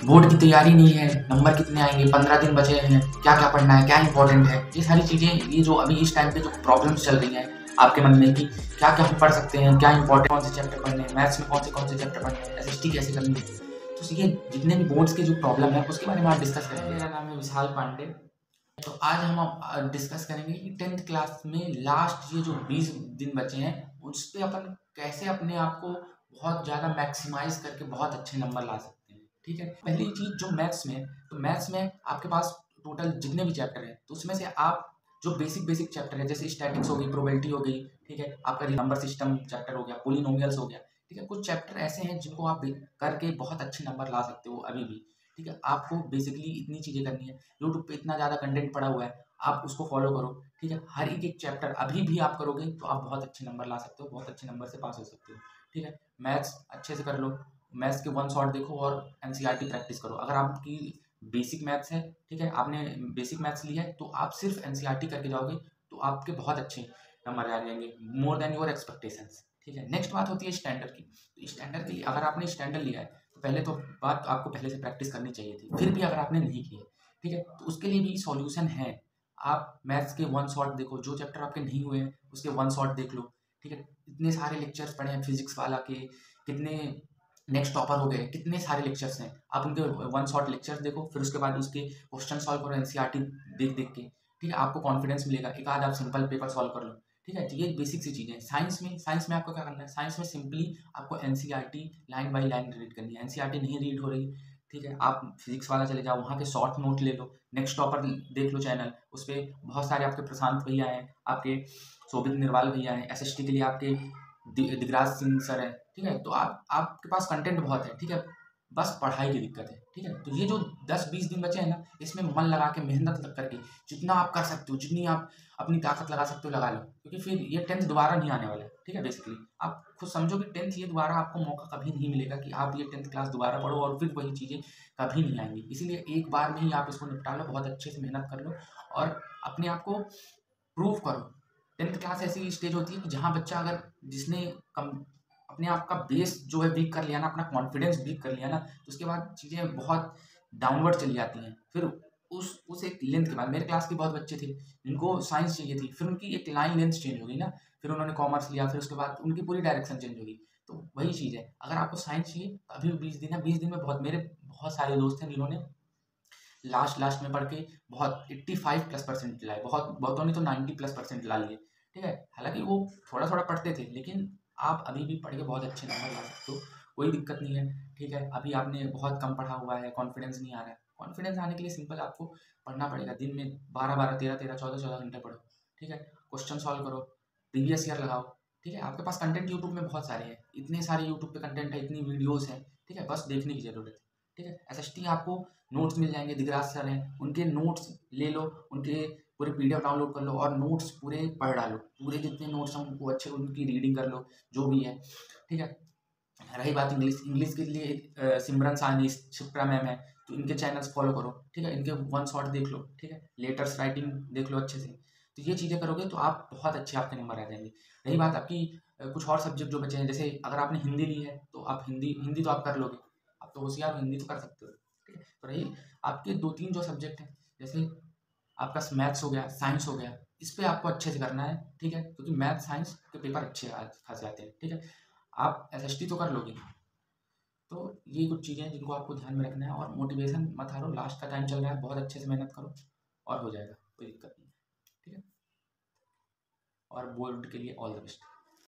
Board की तैयारी नहीं है, नंबर कितने आएंगे, 15 दिन बचे हैं, क्या क्या पढ़ना है, क्या इंपॉर्टेंट है, ये सारी चीज़ें, ये जो अभी इस टाइम पे जो प्रॉब्लम्स चल रही हैं आपके मन में कि क्या क्या हम पढ़ सकते हैं, क्या इंपॉर्टेंट, कौन से चैप्टर पढ़ने हैं, मैथ्स में कौन से चैप्टर पढ़ने हैं, एसएसटी कैसे करनी है, तो ये जितने भी बोर्ड्स के जो प्रॉब्लम है उसके बारे में आज डिस्कस करेंगे। मेरा नाम है विशाल पांडे। तो आज हम डिस्कस करेंगे कि 10th क्लास में लास्ट ये जो 20 दिन बचे हैं उस पे अपन कैसे अपने आप को बहुत ज़्यादा मैक्सिमाइज करके बहुत अच्छे नंबर ला सकते हैं। ठीक है, पहली चीज़ जो मैथ्स में, तो मैथ्स में आपके पास टोटल जितने भी चैप्टर हैं तो उसमें से आप जो बेसिक चैप्टर है जैसे स्टैटिक्स हो गई, प्रोबेबिलिटी हो गई, ठीक है, आपका नंबर सिस्टम चैप्टर हो गया, पोलिनोमियल्स हो गया, ठीक है, कुछ चैप्टर ऐसे हैं जिनको आप करके बहुत अच्छे नंबर ला सकते हो अभी भी। ठीक है, आपको बेसिकली इतनी चीज़ें करनी है, यूट्यूब पे इतना ज़्यादा कंटेंट पड़ा हुआ है, आप उसको फॉलो करो। ठीक है, हर एक चैप्टर अभी भी आप करोगे तो आप बहुत अच्छे नंबर ला सकते हो, बहुत अच्छे नंबर से पास हो सकते हो। ठीक है, मैथ्स अच्छे से कर लो, मैथ्स के वन शॉट देखो और एनसीईआरटी प्रैक्टिस करो। अगर आपकी बेसिक मैथ्स है, ठीक है, आपने बेसिक मैथ्स लिया है तो आप सिर्फ एनसीईआरटी करके जाओगे तो आपके बहुत अच्छे नंबर आ जाएंगे, मोर देन योर एक्सपेक्टेशंस। ठीक है, नेक्स्ट बात होती है स्टैंडर्ड की। तो स्टैंडर्ड के लिए अगर आपने स्टैंडर्ड लिया है तो पहले तो बात आपको पहले से प्रैक्टिस करनी चाहिए थी, फिर भी अगर आपने नहीं की है, ठीक है, तो उसके लिए भी सॉल्यूशन है। आप मैथ्स के वन शॉट देखो, जो चैप्टर आपके नहीं हुए हैं उसके वन शॉट देख लो। ठीक है, इतने सारे लेक्चर्स पढ़े हैं फिजिक्स वाला के, कितने नेक्स्ट टॉपर हो गए, कितने सारे लेक्चर्स हैं, आप उनके वन शॉट लेक्चर्स देखो, फिर उसके बाद उसके क्वेश्चन सॉल्व करो एनसीईआरटी देख देख के। ठीक है, आपको कॉन्फिडेंस मिलेगा, एक आध आप सिंपल पेपर सॉल्व कर लो। ठीक है, तो ये बेसिक सी चीज़ें हैं। साइंस में आपको क्या करना है, साइंस में सिंपली आपको NCERT line by line read करनी है। एनसीईआरटी नहीं रीड हो रही, ठीक है, आप फिजिक्स वाला चले जाओ, वहाँ के शॉर्ट नोट ले लो, नेक्स्ट टॉपर देख लो चैनल, उस पर बहुत सारे आपके प्रशांत भैया हैं, आपके शोभित निर्वाल भैया हैं, एसएसटी के लिए आपके दिगराज सिंह सर हैं। ठीक है, तो आपके पास कंटेंट बहुत है। ठीक है, बस पढ़ाई की दिक्कत है। ठीक है, तो ये जो 10-20 दिन बचे हैं ना, इसमें मन लगा के मेहनत करके जितना आप कर सकते हो, जितनी आप अपनी ताकत लगा सकते हो लगा लो, क्योंकि फिर ये 10th दोबारा नहीं आने वाला है। ठीक है, बेसिकली आप खुद समझो कि 10th ये दोबारा आपको मौका कभी नहीं मिलेगा कि आप ये 10th क्लास दोबारा पढ़ो और फिर वही चीज़ें कभी नहीं आएंगी। इसीलिए एक बार में ही आप इसको निपटा लो, बहुत अच्छे से मेहनत कर लो और अपने आप को प्रूव करो। 10th क्लास ऐसी स्टेज होती है कि जहाँ बच्चा अगर जिसने कम अपने आप का बेस जो है वीक कर लिया ना, अपना कॉन्फिडेंस वीक कर लिया ना, तो उसके बाद चीज़ें बहुत डाउनवर्ड चली जाती हैं। फिर उस एक लेंथ के बाद मेरे क्लास के बहुत बच्चे थे जिनको साइंस चाहिए थी, फिर उनकी एक लाइन लेंथ चेंज हो गई ना, फिर उन्होंने कॉमर्स लिया, फिर उसके बाद उनकी पूरी डायरेक्शन चेंज हो गई। तो वही चीज़ है, अगर आपको साइंस चाहिए तो अभी भी 20 दिन है, 20 दिन में बहुत मेरे बहुत सारे दोस्त हैं जिन्होंने लास्ट में पढ़ के बहुत 85+% लाए, बहुतों ने तो 90+% ला लिए। ठीक है, हालांकि वो थोड़ा थोड़ा पढ़ते थे, लेकिन आप अभी भी पढ़ के बहुत अच्छे नंबर ला सकते हो, कोई दिक्कत नहीं है। ठीक है, अभी आपने बहुत कम पढ़ा हुआ है, कॉन्फिडेंस नहीं आ रहा है, कॉन्फिडेंस आने के लिए सिंपल आपको पढ़ना पड़ेगा। दिन में 12-12, 13-13, 14-14 घंटे पढ़ो। ठीक है, क्वेश्चन सॉल्व करो, प्रीवियस ईयर लगाओ। ठीक है, आपके पास कंटेंट यूट्यूब में बहुत सारे हैं, इतने सारे यूट्यूब पे कंटेंट है, इतनी वीडियोस हैं। ठीक है, बस देखने की जरूरत है। ठीक है, एसएसटी आपको नोट्स मिल जाएंगे, दिगराज सर हैं, उनके नोट्स ले लो, उनके पूरे पीडीएफ डाउनलोड कर लो और नोट्स पूरे पढ़ डालो, पूरे जितने नोट्स हैं उनको अच्छे उनकी रीडिंग कर लो, जो भी है। ठीक है, रही बात इंग्लिश के लिए सिमरन सानी शिप्रा मैम है, तो इनके चैनल्स फॉलो करो। ठीक है, इनके वन शॉट देख लो। ठीक है, लेटर्स राइटिंग देख लो अच्छे से, तो ये चीज़ें करोगे तो आप बहुत अच्छे आपके नंबर आ जाएंगे। रही बात आपकी कुछ और सब्जेक्ट जो बचे हैं, जैसे अगर आपने हिंदी ली है तो आप हिंदी हिंदी तो आप कर लोगे, आप तो होशियार हो, हिंदी तो कर सकते हो। ठीक है, तो रही आपके 2-3 जो सब्जेक्ट हैं, जैसे आपका मैथ्स हो गया, साइंस हो गया, इस पे आपको अच्छे से करना है। ठीक है, क्योंकि मैथ साइंस के पेपर अच्छे खासे आते हैं। ठीक है, आप एसएसटी तो कर लोगे। तो ये कुछ चीज़ें हैं जिनको आपको ध्यान में रखना है और मोटिवेशन मत हारो, लास्ट का टाइम चल रहा है, बहुत अच्छे से मेहनत करो और हो जाएगा, कोई दिक्कत नहीं है। ठीक है, और बोर्ड के लिए ऑल द बेस्ट।